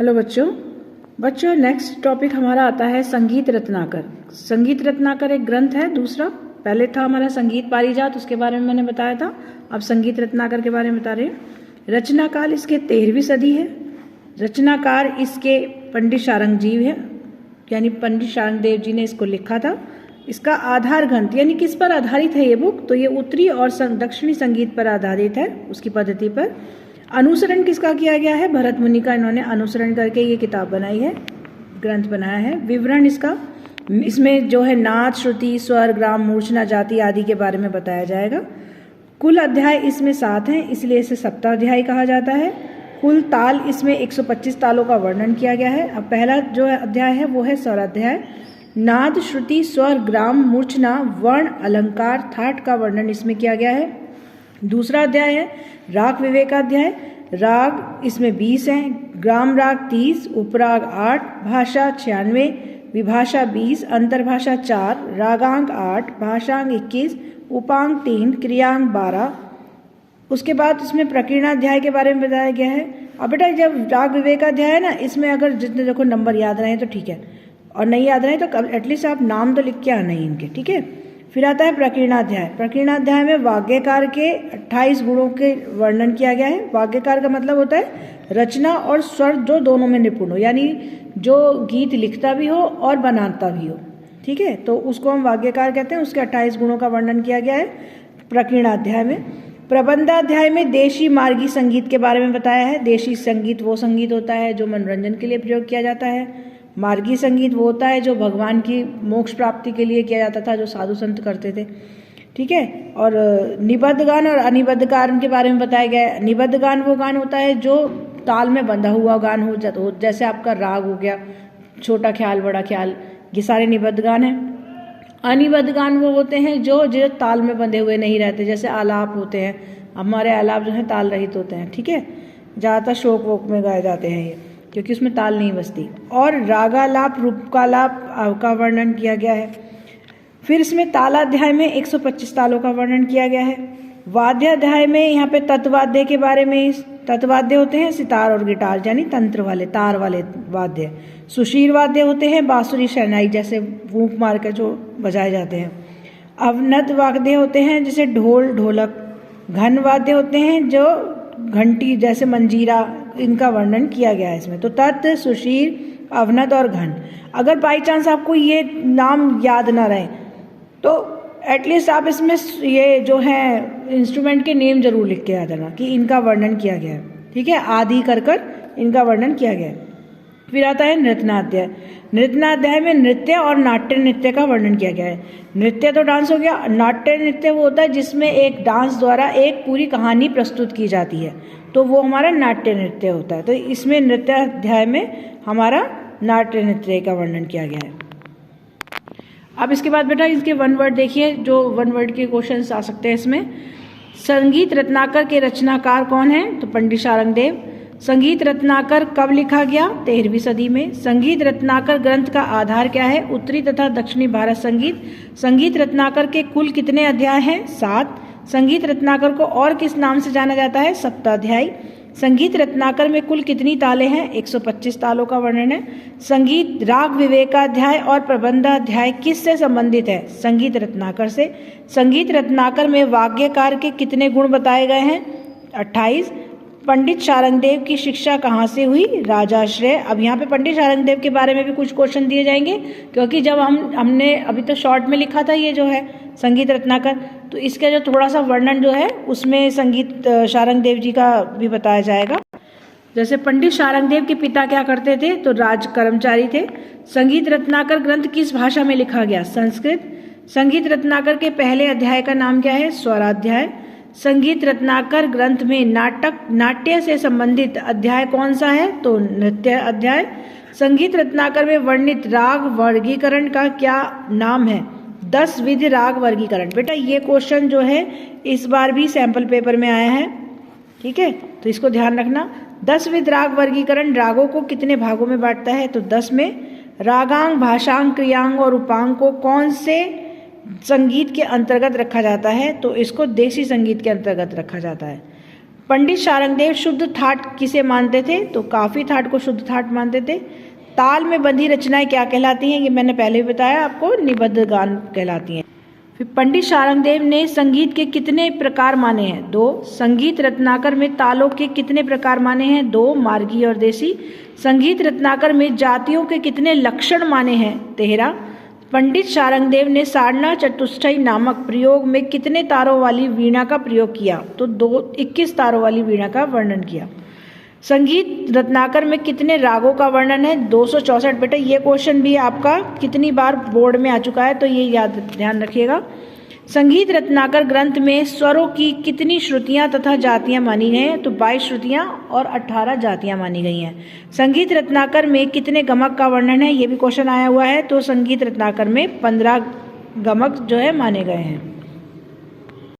Hello बच्चों next topic हमारा आता है संगीत रत्नाकर। संगीत रत्नाकर एक ग्रंथ है। दूसरा पहले था हमारा संगीत पारिजात, उसके बारे में मैंने बताया था। अब संगीत रत्नाकर के बारे में बता रहे हैं। रचना काल इसके 13वीं सदी है। रचनाकार इसके पंडित शारंगजीव है, यानी पंडित शारंगदेव जी ने इसको लिखा था। इसका आधार ग्रंथ यानी किस पर आधारित है ये बुक, तो ये उत्तरी और दक्षिणी संगीत पर आधारित है, उसकी पद्धति पर। अनुसरण किसका किया गया है? भरत मुनि का इन्होंने अनुसरण करके ये किताब बनाई है, ग्रंथ बनाया है। विवरण इसका, इसमें जो है नाद, श्रुति, स्वर, ग्राम, मूर्छना, जाति आदि के बारे में बताया जाएगा। कुल अध्याय इसमें 7 हैं, इसलिए इसे सप्ताध्यायी कहा जाता है। कुल ताल इसमें 125 तालों का वर्णन किया गया है। अब पहला जो अध्याय है वो है स्वराध्याय। नाद, श्रुति, स्वर, ग्राम, मूर्छना, वर्ण, अलंकार, थाट का वर्णन इसमें किया गया है। दूसरा अध्याय है राग विवेकाध्याय। राग इसमें 20 हैं, ग्राम राग 30, उपराग 8, भाषा 96, विभाषा 20, अंतर्भाषा 4, रागांक 8, भाषांक 21, उपांक 3, क्रियांक 12। उसके बाद इसमें प्रकीर्णाध्याय के बारे में बताया गया है। अब बेटा जब राग विवेकाध्याय है ना, इसमें अगर जितने देखो नंबर याद रहे तो ठीक है, और नहीं याद रहे तो एटलीस्ट आप नाम तो लिख के आना ही इनके, ठीक है। फिर आता है प्रकीर्णाध्याय। प्रकीर्णाध्याय में वाग्यकार के 28 गुणों के वर्णन किया गया है। वाग्यकार का मतलब होता है रचना और स्वर जो दोनों में निपुण हो, यानी जो गीत लिखता भी हो और बनाता भी हो, ठीक है, तो उसको हम वाग्यकार कहते हैं। उसके 28 गुणों का वर्णन किया गया है प्रकीर्णाध्याय में। प्रबंधाध्याय में देशी मार्गी संगीत के बारे में बताया है। देशी संगीत वो संगीत होता है जो मनोरंजन के लिए प्रयोग किया जाता है। मार्गी संगीत वो होता है जो भगवान की मोक्ष प्राप्ति के लिए किया जाता था, जो साधु संत करते थे, ठीक है। और निबद्ध गान और अनिबद्ध गान के बारे में बताया गया है। निबद्ध गान वो गान होता है जो ताल में बंधा हुआ गान हो, जैसे आपका राग हो गया, छोटा ख्याल, बड़ा ख्याल, ये सारे निबद्ध गान हैं। अनिबद्ध गान वो होते हैं जो ताल में बंधे हुए नहीं रहते, जैसे आलाप होते हैं। हमारे आलाप जो है ताल रहित होते हैं, ठीक है। ज़्यादातर शोक वोक में गाए जाते हैं ये, क्योंकि उसमें ताल नहीं बसती। और रागालाप, रूपकालाप का वर्णन किया गया है। फिर इसमें तालाध्याय में 125 तालों का वर्णन किया गया है। वाद्याध्याय में यहाँ पे तत्वाद्य के बारे में, तत्वाद्य होते हैं सितार और गिटार, यानी तंत्र वाले, तार वाले वाद्य। सुशीर वाद्य होते हैं बांसुरी, शहनाई जैसे फूंक मार कर जो बजाए जाते हैं। अवनद वाद्य होते हैं जैसे ढोल, ढोलक। घन वाद्य होते हैं जो घंटी जैसे मंजीरा, इनका वर्णन किया गया है इसमें। तो तत्, सुशीर, अवनद और घन। अगर बाई चांस आपको ये नाम याद ना रहे तो एटलीस्ट आप इसमें ये जो है इंस्ट्रूमेंट के नेम जरूर लिख के आ जाना कि इनका वर्णन किया गया है, ठीक है। आदि कर इनका वर्णन किया गया है। फिर आता है नृत्याध्याय। नृत्याध्याय में नृत्य और नाट्य नृत्य का वर्णन किया गया है। नृत्य तो डांस हो गया, नाट्य नृत्य वो होता है जिसमें एक डांस द्वारा एक पूरी कहानी प्रस्तुत की जाती है, तो वो हमारा नाट्य नृत्य होता है। तो इसमें नृत्याध्याय में हमारा नाट्य नृत्य का वर्णन किया गया है। अब इसके बाद बेटा इसके वन वर्ड देखिए, जो वन वर्ड के क्वेश्चंस आ सकते हैं इसमें। संगीत रत्नाकर के रचनाकार कौन है? तो पंडित शारंगदेव। संगीत रत्नाकर कब लिखा गया? 13वीं सदी में। संगीत रत्नाकर ग्रंथ का आधार क्या है? उत्तरी तथा दक्षिणी भारत संगीत। संगीत रत्नाकर के कुल कितने अध्याय हैं? 7। संगीत रत्नाकर को और किस नाम से जाना जाता है? सप्ताध्यायी। संगीत रत्नाकर में कुल कितनी तालें हैं? 125 तालों का वर्णन है। संगीत राग विवेकाध्याय और प्रबंधाध्याय किससे संबंधित है? संगीत रत्नाकर से। संगीत रत्नाकर में वाग्यकार के कितने गुण बताए गए हैं? 28। पंडित शारंगदेव की शिक्षा कहाँ से हुई? राजाश्रय। अब यहाँ पे पंडित शारंगदेव के बारे में भी कुछ क्वेश्चन दिए जाएंगे, क्योंकि जब हमने अभी तो शॉर्ट में लिखा था ये जो है संगीत रत्नाकर, तो इसका जो थोड़ा सा वर्णन जो है उसमें संगीत शारंगदेव जी का भी बताया जाएगा। जैसे पंडित शारंगदेव के पिता क्या करते थे? तो राज कर्मचारी थे। संगीत रत्नाकर ग्रंथ किस भाषा में लिखा गया? संस्कृत। संगीत रत्नाकर के पहले अध्याय का नाम क्या है? स्वराध्याय। संगीत रत्नाकर ग्रंथ में नाट्य से संबंधित अध्याय कौन सा है? तो नृत्य अध्याय। संगीत रत्नाकर में वर्णित राग वर्गीकरण का क्या नाम है? 10 विधि राग वर्गीकरण। बेटा ये क्वेश्चन जो है इस बार भी सैंपल पेपर में आया है, ठीक है, तो इसको ध्यान रखना। 10 विधि राग वर्गीकरण रागों को कितने भागों में बांटता है? तो 10 में। रागांग, भाषांग, क्रियांग और उपांग को कौन से संगीत के अंतर्गत रखा जाता है? तो इसको देशी संगीत के अंतर्गत रखा जाता है। पंडित शारंगदेव शुद्ध ठाट किसे मानते थे? तो काफी ठाट को शुद्ध ठाट मानते थे। ताल में बंधी रचनाएं क्या कहलाती हैं? ये मैंने पहले भी बताया आपको, निबद्ध गान कहलाती हैं। फिर पंडित शारंगदेव ने संगीत के कितने प्रकार माने हैं? 2। संगीत रत्नाकर में तालों के कितने प्रकार माने हैं? 2, मार्गी और देसी। संगीत रत्नाकर में जातियों के कितने लक्षण माने हैं? 13। पंडित शारंगदेव ने सारना चतुष्टय नामक प्रयोग में कितने तारों वाली वीणा का प्रयोग किया? तो 21 तारों वाली वीणा का वर्णन किया। संगीत रत्नाकर में कितने रागों का वर्णन है? 264। बेटा ये क्वेश्चन भी आपका कितनी बार बोर्ड में आ चुका है, तो ये ध्यान रखिएगा। संगीत रत्नाकर ग्रंथ में स्वरों की कितनी श्रुतियां तथा जातियां मानी गई हैं? तो 22 श्रुतियां और 18 जातियां मानी गई हैं। संगीत रत्नाकर में कितने गमक का वर्णन है? ये भी क्वेश्चन आया हुआ है। तो संगीत रत्नाकर में 15 गमक जो है माने गए हैं।